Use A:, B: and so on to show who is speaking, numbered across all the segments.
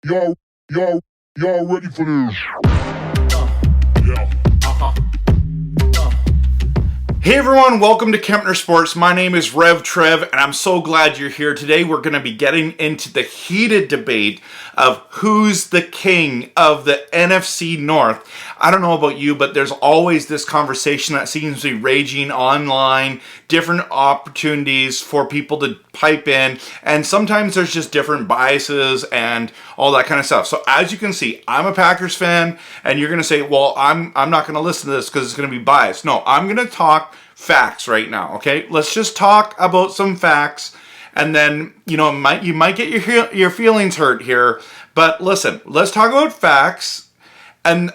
A: Y'all, y'all ready for this? Yeah.
B: Hey everyone, welcome to Kempner Sports. My name is Rev Trev, and I'm so glad you're here. Today we're going to be getting into the heated debate of who's the king of the NFC North. I don't know about you, but there's always this conversation that seems to be raging online, different opportunities for people to pipe in, and sometimes there's just different biases and all that kind of stuff. So as you can see, I'm a Packers fan, and you're going to say, well, I'm not going to listen to this because it's going to be biased. No, I'm going to talk facts right now, okay? Let's just talk about some facts, and then, you might get your feelings hurt here, but listen, let's talk about facts, and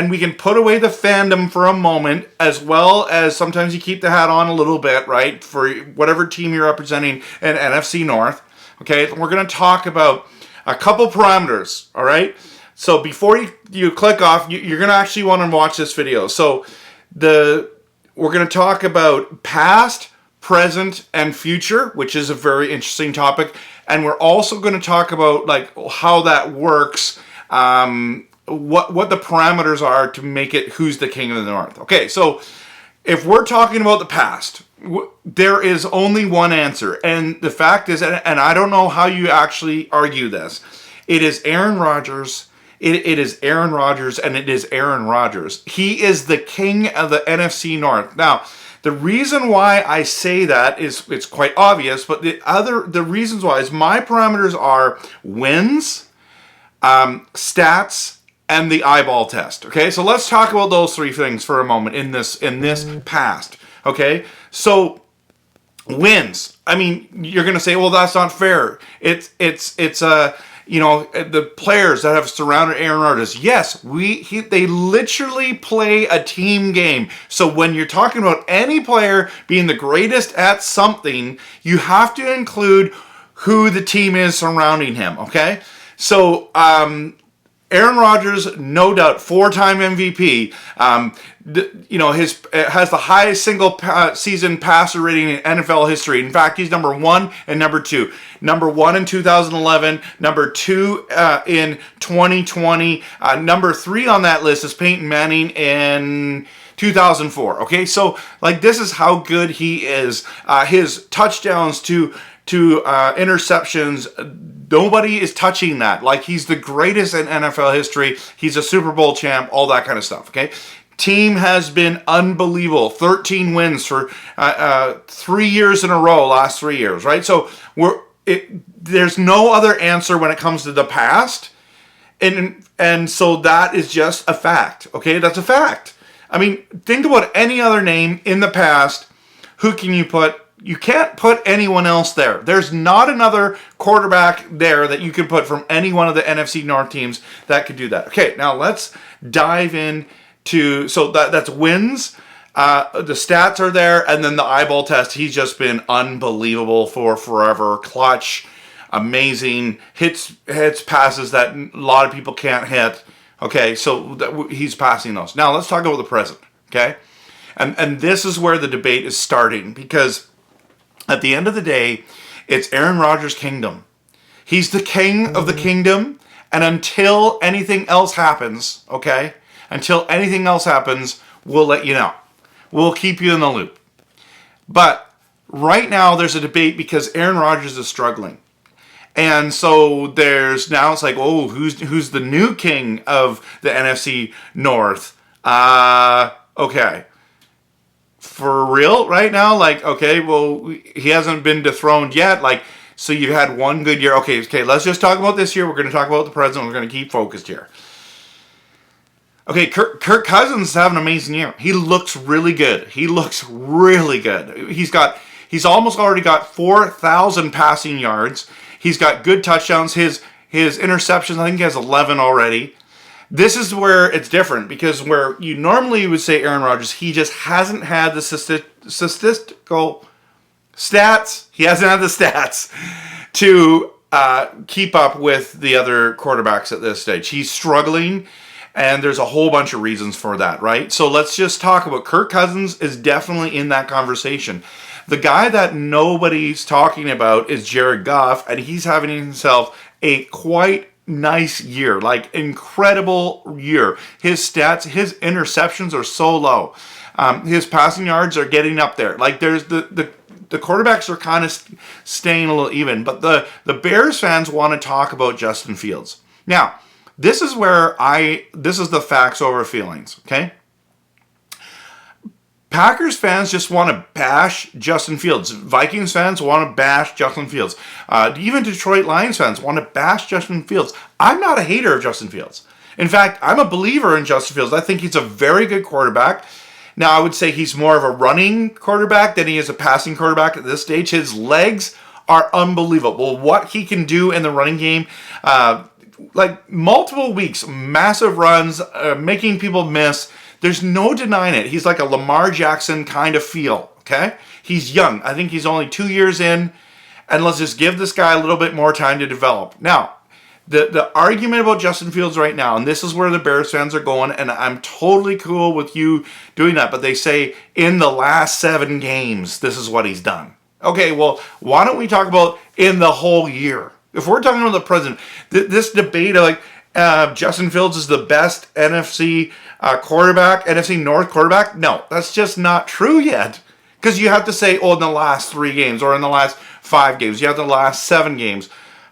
B: we can put away the fandom for a moment, as well as sometimes you keep the hat on a little bit, right, for whatever team you're representing in NFC North, okay? We're going to talk about a couple parameters, all right? So before you click off, you're going to actually want to watch this video. So we're going to talk about past, present, and future, which is a very interesting topic. And we're also going to talk about like how that works, what the parameters are to make it who's the king of the North. Okay, so if we're talking about the past, there is only one answer. And the fact is, and I don't know how you actually argue this, it is Aaron Rodgers. It is Aaron Rodgers, and it is Aaron Rodgers. He is the king of the NFC North. Now, the reason why I say that is it's quite obvious, but the reasons why is my parameters are wins, stats, and the eyeball test. Okay, so let's talk about those three things for a moment in this past. Okay, so wins. I mean, you're gonna say, well, that's not fair. It's the players that have surrounded Aaron Rodgers. Yes, they literally play a team game. So when you're talking about any player being the greatest at something, you have to include who the team is surrounding him, okay? So, Aaron Rodgers, no doubt, 4-time MVP. Has the highest single season passer rating in NFL history. In fact, he's number 1 and number 2. Number 1 in 2011, number 2 in 2020. Number 3 on that list is Peyton Manning in 2004. Okay, so like this is how good he is. His touchdowns to interceptions, nobody is touching that. Like, he's the greatest in NFL history. He's a Super Bowl champ, all that kind of stuff, okay? Team has been unbelievable. 13 wins for 3 years in a row, last 3 years, right? So there's no other answer when it comes to the past. And so that is just a fact, okay? That's a fact. I mean, think about any other name in the past. Who can you put? You can't put anyone else there. There's not another quarterback there that you can put from any one of the NFC North teams that could do that. Okay, now let's dive into, so that's wins. The stats are there, and then the eyeball test. He's just been unbelievable for forever. Clutch, amazing, hits passes that a lot of people can't hit. Okay, so he's passing those. Now let's talk about the present, okay? And this is where the debate is starting, because at the end of the day, it's Aaron Rodgers' kingdom. He's the king of the kingdom, and until anything else happens, okay? Until anything else happens, we'll let you know. We'll keep you in the loop. But right now, there's a debate because Aaron Rodgers is struggling. And so it's like, oh, who's the new king of the NFC North? Okay. For real right now? Like, okay, well, he hasn't been dethroned yet. Like, so you had one good year. Okay, let's just talk about this year. We're going to talk about the present. We're going to keep focused here. Okay, Kirk Cousins is having an amazing year. He looks really good. He's almost already got 4,000 passing yards. He's got good touchdowns. His interceptions, I think he has 11 already. This is where it's different, because where you normally would say Aaron Rodgers, he just hasn't had the statistical stats. He hasn't had the stats to keep up with the other quarterbacks at this stage. He's struggling, and there's a whole bunch of reasons for that, right? So let's just talk about Kirk Cousins is definitely in that conversation. The guy that nobody's talking about is Jared Goff, and he's having himself a quite nice year, like incredible year. His stats, his interceptions are so low. His passing yards are getting up there. Like there's the quarterbacks are kind of staying a little even, but the Bears fans want to talk about Justin Fields. Now, this is the facts over feelings, okay? Packers fans just want to bash Justin Fields. Vikings fans want to bash Justin Fields. Even Detroit Lions fans want to bash Justin Fields. I'm not a hater of Justin Fields. In fact, I'm a believer in Justin Fields. I think he's a very good quarterback. Now, I would say he's more of a running quarterback than he is a passing quarterback at this stage. His legs are unbelievable. What he can do in the running game, like multiple weeks, massive runs, making people miss. There's no denying it. He's like a Lamar Jackson kind of feel, okay? He's young. I think he's only 2 years in, and let's just give this guy a little bit more time to develop. Now, the argument about Justin Fields right now, and this is where the Bears fans are going, and I'm totally cool with you doing that, but they say in the last 7 games, this is what he's done. Okay, well, why don't we talk about in the whole year? If we're talking about the president, this debate of like Justin Fields is the best NFC quarterback, NFC North quarterback, no, that's just not true yet. Because you have to say, oh, in the last 3 games or in the last 5 games, you have the last 7 games.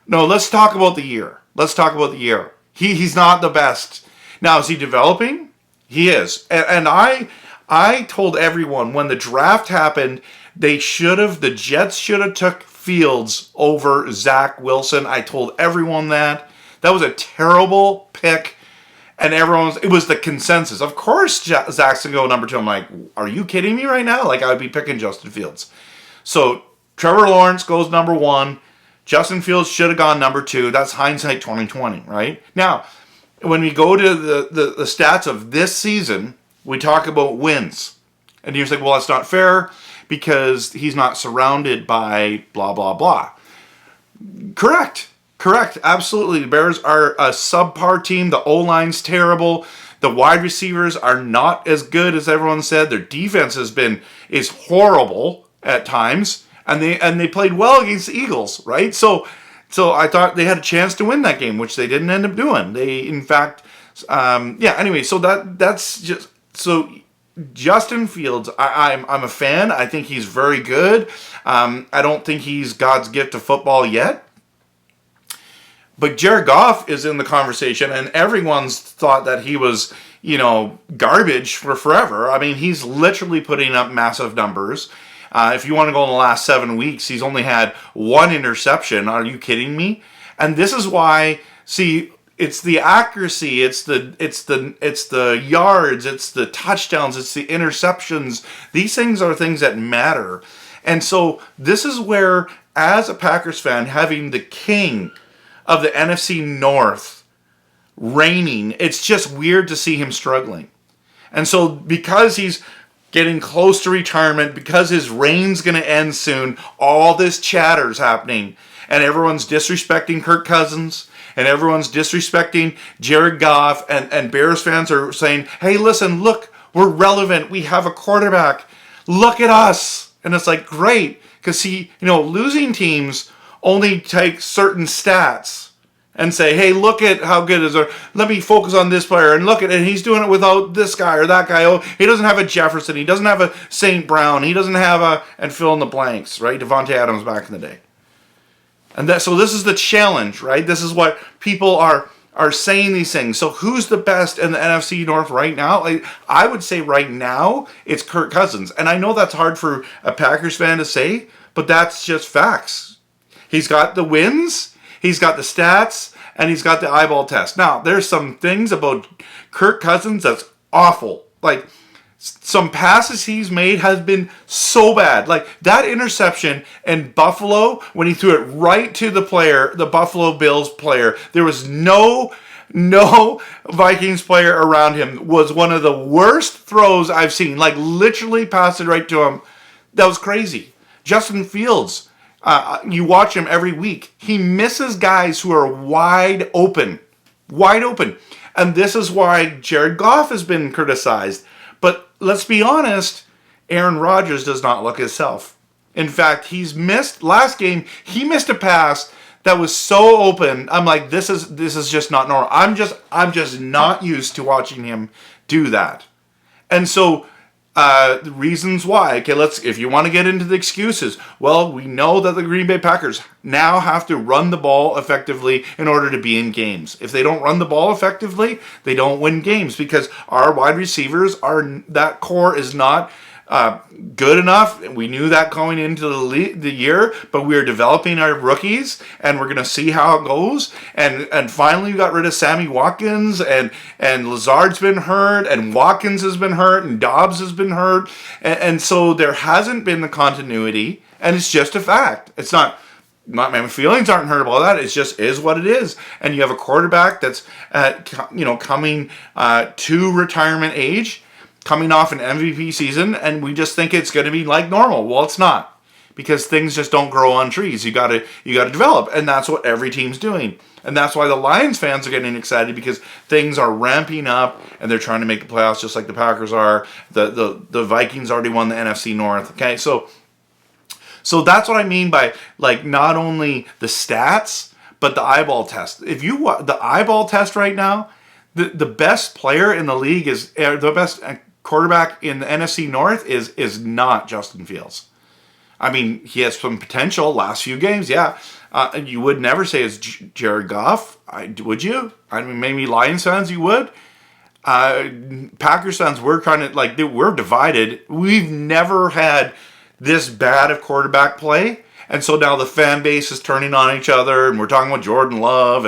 B: No, let's talk about the year. Let's talk about the year. He's not the best. Now, is he developing? He is. And I told everyone when the draft happened, the Jets should have took Fields over Zach Wilson. I told everyone that. That was a terrible pick. And it was the consensus. Of course, Zach's going to go number 2. I'm like, are you kidding me right now? Like, I would be picking Justin Fields. So, Trevor Lawrence goes number 1. Justin Fields should have gone number 2. That's hindsight 2020, right? Now, when we go to the stats of this season, we talk about wins. And you're like, well, that's not fair because he's not surrounded by blah, blah, blah. Correct. Absolutely. The Bears are a subpar team. The O-line's terrible. The wide receivers are not as good as everyone said. Their defense is horrible at times. And they played well against the Eagles, right? So I thought they had a chance to win that game, which they didn't end up doing. They, in fact, anyway, so that's just, so Justin Fields, I'm a fan. I think he's very good. I don't think he's God's gift to football yet. But Jared Goff is in the conversation, and everyone's thought that he was, garbage for forever. I mean, he's literally putting up massive numbers. If you want to go in the last 7 weeks, he's only had 1 interception. Are you kidding me? And this is why, see, it's the accuracy, it's the yards, it's the touchdowns, it's the interceptions. These things are things that matter. And so this is where, as a Packers fan, having the king of the NFC North reigning, it's just weird to see him struggling. And so because he's getting close to retirement, because his reign's going to end soon, all this chatter's happening. And everyone's disrespecting Kirk Cousins, and everyone's disrespecting Jared Goff, and Bears fans are saying, hey, listen, look, we're relevant. We have a quarterback. Look at us. And it's like, great. Because losing teams only take certain stats and say, hey, look at how good is it. Let me focus on this player. And look at it. And he's doing it without this guy or that guy. Oh, he doesn't have a Jefferson. He doesn't have a St. Brown. He doesn't have and fill in the blanks, right? Devontae Adams back in the day. And so this is the challenge, right? This is what people are saying these things. So who's the best in the NFC North right now? I would say right now it's Kirk Cousins. And I know that's hard for a Packers fan to say, but that's just facts. He's got the wins, he's got the stats, and he's got the eyeball test. Now, there's some things about Kirk Cousins that's awful. Like, some passes he's made has been so bad. Like, that interception in Buffalo, when he threw it right to the Buffalo Bills player, there was no Vikings player around him, was one of the worst throws I've seen. Like, literally passed it right to him. That was crazy. Justin Fields, you watch him every week. He misses guys who are wide open. And this is why Jared Goff has been criticized. But let's be honest, Aaron Rodgers does not look himself. In fact, last game, he missed a pass that was so open. I'm like, this is just not normal. I'm just not used to watching him do that. And so the reasons why. Okay, if you want to get into the excuses, well, we know that the Green Bay Packers now have to run the ball effectively in order to be in games. If they don't run the ball effectively, they don't win games because our wide receivers that core is not good enough. We knew that going into the year, but we are developing our rookies, and we're going to see how it goes. And finally, we got rid of Sammy Watkins, and Lazard's been hurt, and Watkins has been hurt, and Dobbs has been hurt, and so there hasn't been the continuity, and it's just a fact. It's not. My feelings aren't hurt about that. It just is what it is. And you have a quarterback that's coming to retirement age, coming off an MVP season, and we just think it's going to be like normal. Well, it's not, because things just don't grow on trees. You got to develop, and that's what every team's doing. And that's why the Lions fans are getting excited, because things are ramping up, and they're trying to make the playoffs just like the Packers are. The Vikings already won the NFC North. Okay, so that's what I mean by, like, not only the stats but the eyeball test. If you the eyeball test right now, the best player in the league is the best quarterback in the NFC North is not Justin Fields. I mean, he has some potential last few games, yeah. You would never say it's Jared Goff, would you? I mean, maybe Lions fans you would. Packers fans, we're kind of like, we're divided. We've never had this bad of quarterback play, and so now the fan base is turning on each other, and we're talking about Jordan Love,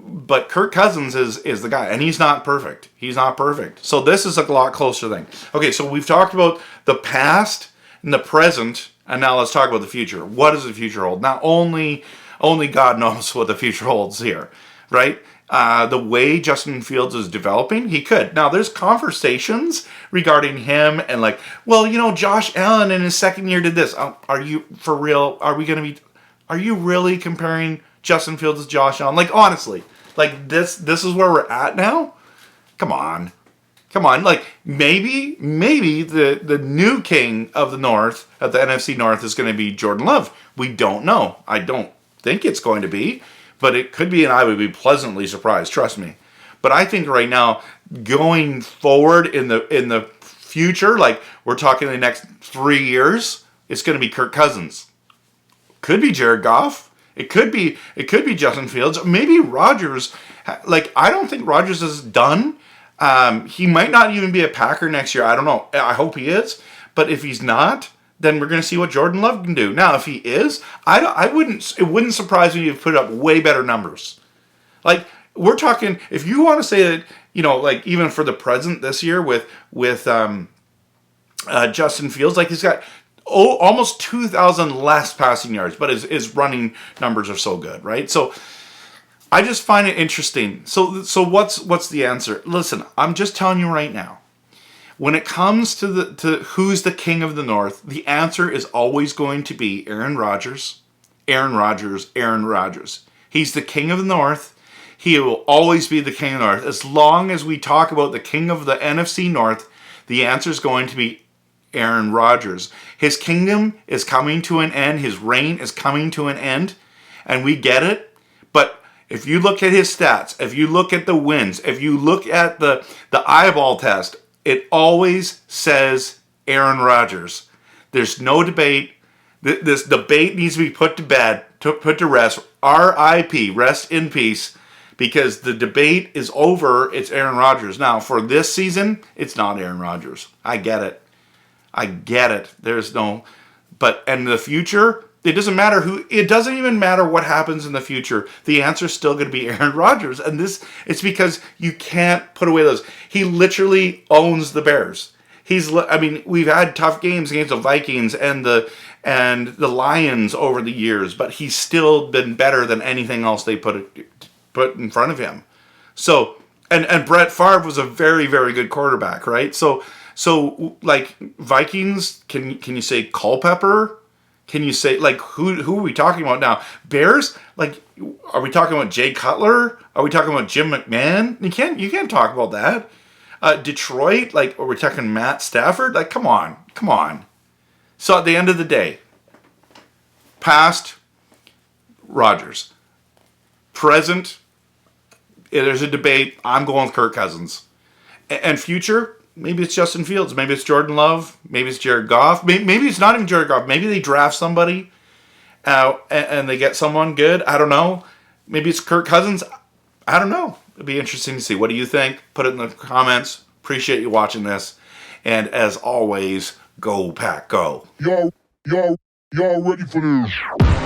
B: but Kirk Cousins is the guy, and he's not perfect. He's not perfect. So this is a lot closer thing. Okay, so we've talked about the past and the present, and now let's talk about the future. What does the future hold? Now, only God knows what the future holds here, right? The way Justin Fields is developing, he could. Now, there's conversations regarding him and like, well, Josh Allen in his second year did this. Are you for real? Are you really comparing Justin Fields to Josh Allen? Like, honestly, like this is where we're at now? Come on. Like, maybe the new king of the North, of the NFC North, is going to be Jordan Love. We don't know. I don't think it's going to be. But it could be, and I would be pleasantly surprised, trust me. But I think right now, going forward in the future, like we're talking the next 3 years, it's going to be Kirk Cousins. Could be Jared Goff. It could be Justin Fields. Maybe Rodgers. Like, I don't think Rodgers is done. He might not even be a Packer next year. I don't know. I hope he is. But if he's not, then we're going to see what Jordan Love can do. Now, if he is, it wouldn't surprise me if he put up way better numbers. Like, we're talking, if you want to say that, like even for the present this year with Justin Fields, like he's got almost 2,000 less passing yards, but his running numbers are so good, right? So I just find it interesting. So what's the answer? Listen, I'm just telling you right now. When it comes to who's the king of the North, the answer is always going to be Aaron Rodgers. Aaron Rodgers. He's the king of the North. He will always be the king of the North. As long as we talk about the king of the NFC North, the answer is going to be Aaron Rodgers. His kingdom is coming to an end. His reign is coming to an end. And we get it. But if you look at his stats, if you look at the wins, if you look at the eyeball test, it always says Aaron Rodgers. There's no debate. This debate needs to be put to bed, put to rest. R.I.P. Rest in peace. Because the debate is over. It's Aaron Rodgers. Now, for this season, it's not Aaron Rodgers. I get it. There's no... But in the future, it doesn't matter who... It doesn't even matter what happens in the future. The answer is still going to be Aaron Rodgers. And it's because you can't put away those. He literally owns the Bears. We've had tough games against the Vikings and the Lions over the years, but he's still been better than anything else they put in front of him. So, and Brett Favre was a very, very good quarterback, right? So like Vikings, can you say Culpepper? Can you say, like, who are we talking about now? Bears? Like, are we talking about Jay Cutler? Are we talking about Jim McMahon? You can't talk about that. Detroit? Like, are we talking Matt Stafford? Like, come on. So at the end of the day, past, Rodgers. Present, there's a debate. I'm going with Kirk Cousins. And future, maybe it's Justin Fields. Maybe it's Jordan Love. Maybe it's Jared Goff. Maybe it's not even Jared Goff. Maybe they draft somebody and they get someone good. I don't know. Maybe it's Kirk Cousins. I don't know. It'd be interesting to see. What do you think? Put it in the comments. Appreciate you watching this. And as always, go Pack, go.
A: Y'all ready for this?